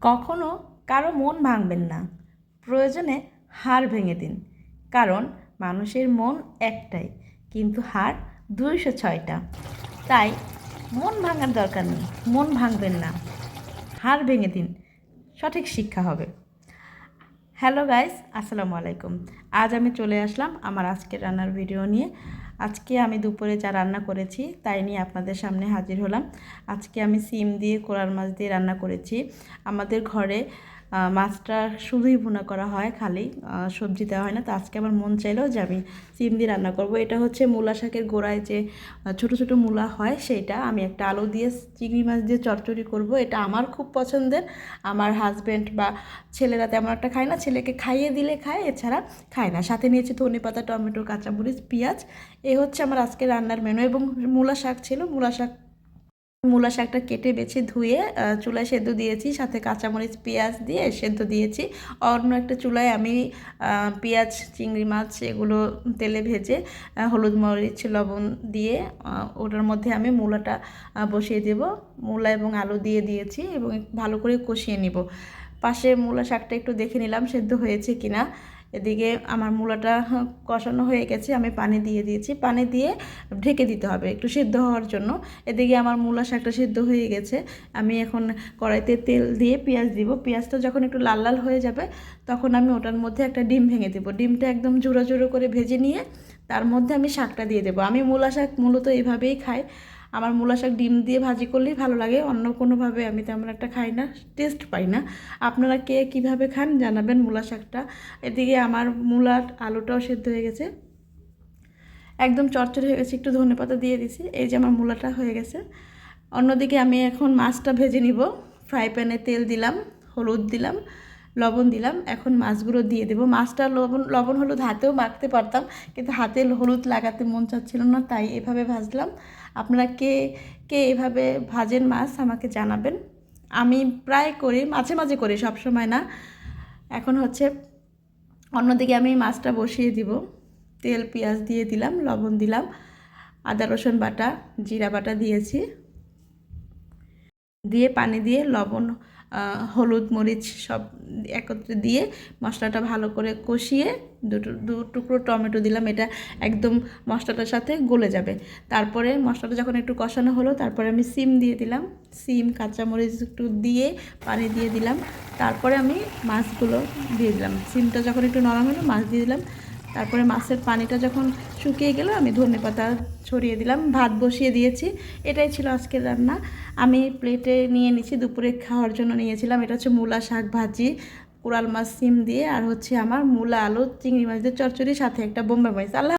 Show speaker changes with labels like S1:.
S1: কখনো কারো মন ভাঙবেন না, প্রয়োজনে হাড় ভেঙে দিন। কারণ মানুষের মন একটাই, কিন্তু হাড় 206টা। তাই মন ভাঙার দরকার নেই, মন ভাঙবেন না, হাড় ভেঙে দিন, সঠিক শিক্ষা হবে। হ্যালো গাইস, আসসালামু আলাইকুম। আজ আমি চলে আসলাম আমার আজকের রান্নার ভিডিও নিয়ে। আজকে আমি দুপুরে যা রান্না করেছি তাই নিয়ে আপনাদের সামনে হাজির হলাম। আজকে আমি সিম দিয়ে কোরাল মাছ দিয়ে রান্না করেছি। আমাদের ঘরে মাছটা শুধুই ভুনা করা হয়, খালি সবজি দেওয়া হয় না। তো আজকে আমার মন চাইলো যে আমি সিম দিয়ে রান্না করব। এটা হচ্ছে মূলা শাকের গোড়ায় যে ছোট ছোট মূলা হয়, সেইটা আমি একটা আলু দিয়ে চিংড়ি মাছ দিয়ে চচ্চড়ি করব। এটা আমার খুব পছন্দের। আমার হাজব্যান্ড বা ছেলেরা তেমন একটা খায় না, ছেলেকে খাইয়ে দিলে খায়, এছাড়া খায় না। সাথে নিয়েছি ধনেপাতা, টমেটো, কাঁচামরিচ, পেঁয়াজ। এই হচ্ছে আমার আজকে রান্নার মেনু। এবং মূলা শাক ছিল, মূলা শাকটা কেটে বেছে ধুয়ে চুলায় সেদ্ধ দিয়েছি, সাথে কাঁচামরিচ পেঁয়াজ দিয়ে সেদ্ধ দিয়েছি। অন্য একটা চুলায় আমি পেঁয়াজ, চিংড়ি মাছ এগুলো তেলে ভেজে হলুদ মরিচ লবণ দিয়ে ওটার মধ্যে আমি মূলাটা বসিয়ে দেব। মূলা এবং আলু দিয়ে দিয়েছি এবং ভালো করে কষিয়ে নিব। পাশে মূলা শাকটা একটু দেখে নিলাম সেদ্ধ হয়েছে কিনা। এদিকে আমার মূলাটা কষানো হয়ে গেছে, আমি পানি দিয়ে দিয়েছি। পানি দিয়ে ঢেকে দিতে হবে একটু সেদ্ধ হওয়ার জন্য। এদিকে আমার মূলা শাকটা সেদ্ধ হয়ে গেছে। আমি এখন কড়াইতে তেল দিয়ে পেঁয়াজ দিব। পেঁয়াজটা যখন একটু লাল লাল হয়ে যাবে তখন আমি ওটার মধ্যে একটা ডিম ভেঙে দেবো। ডিমটা একদম জোড়ো জোড়ো করে ভেজে নিয়ে তার মধ্যে আমি শাকটা দিয়ে দেবো। আমি মূলা শাক মূলত এইভাবেই খাই। আমার মূলা শাক ডিম দিয়ে ভাজি করলেই ভালো লাগে, অন্য কোনোভাবে আমি তেমন একটা খাই না, টেস্ট পাই না। আপনারা কে কীভাবে খান জানাবেন মূলা শাকটা। এদিকে আমার মূলার আলুটাও সেদ্ধ হয়ে গেছে, একদম চটচড়ে হয়ে গেছে। একটু ধনেপাতা দিয়ে দিছি, এই যে আমার মূলাটা হয়ে গেছে। অন্যদিকে আমি এখন মাছটা ভেজে নিব। ফ্রাই প্যানে তেল দিলাম, হলুদ দিলাম, লবণ দিলাম। এখন মাছগুলো দিয়ে দেবো। মাছটা লবণ হলুদ হাতেও মাখতে পারতাম, কিন্তু হাতে হলুদ লাগাতে মন চাচ্ছিল না, তাই এভাবে ভাজলাম। আপনারা কে কে এভাবে ভাজেন মাছ আমাকে জানাবেন। আমি প্রায় করি, মাঝে মাঝে করি, সব সময় না। এখন হচ্ছে অন্যদিকে আমি মাছটা বসিয়ে দিব। তেল পেঁয়াজ দিয়ে দিলাম, লবণ দিলাম, আদা রসুন বাটা, জিরা বাটা দিয়েছি, দিয়ে পানি দিয়ে লবণ হলুদ মরিচ সব একত্রে দিয়ে মশলাটা ভালো করে কষিয়ে দু টুকরো টমেটো দিলাম। এটা একদম মশলাটার সাথে গলে যাবে। তারপরে মশলাটা যখন একটু কষানো হলো তারপরে আমি সিম দিয়ে দিলাম। সিম কাঁচামরিচ একটু দিয়ে পানি দিয়ে দিলাম। তারপরে আমি মাছগুলো দিয়ে দিলাম। সিমটা যখন একটু নরম হলো মাছ দিয়ে দিলাম। তারপরে মাছের পানিটা যখন শুকিয়ে গেল আমি ধনেপাতা ছড়িয়ে দিলাম। ভাত বসিয়ে দিয়েছি। এটাই ছিল আজকের রান্না। আমি প্লেটে নিয়ে নিয়েছি, দুপুরে খাওয়ার জন্য নিয়েছিলাম। এটা হচ্ছে মূলা শাক ভাজি, কোরাল মাছ সিম দিয়ে, আর হচ্ছে আমার মূলা আলু চিংড়ি মাছ দিয়ে চচ্চড়ি, সাথে একটা বোম্বাই মরিচ। আল্লাহ।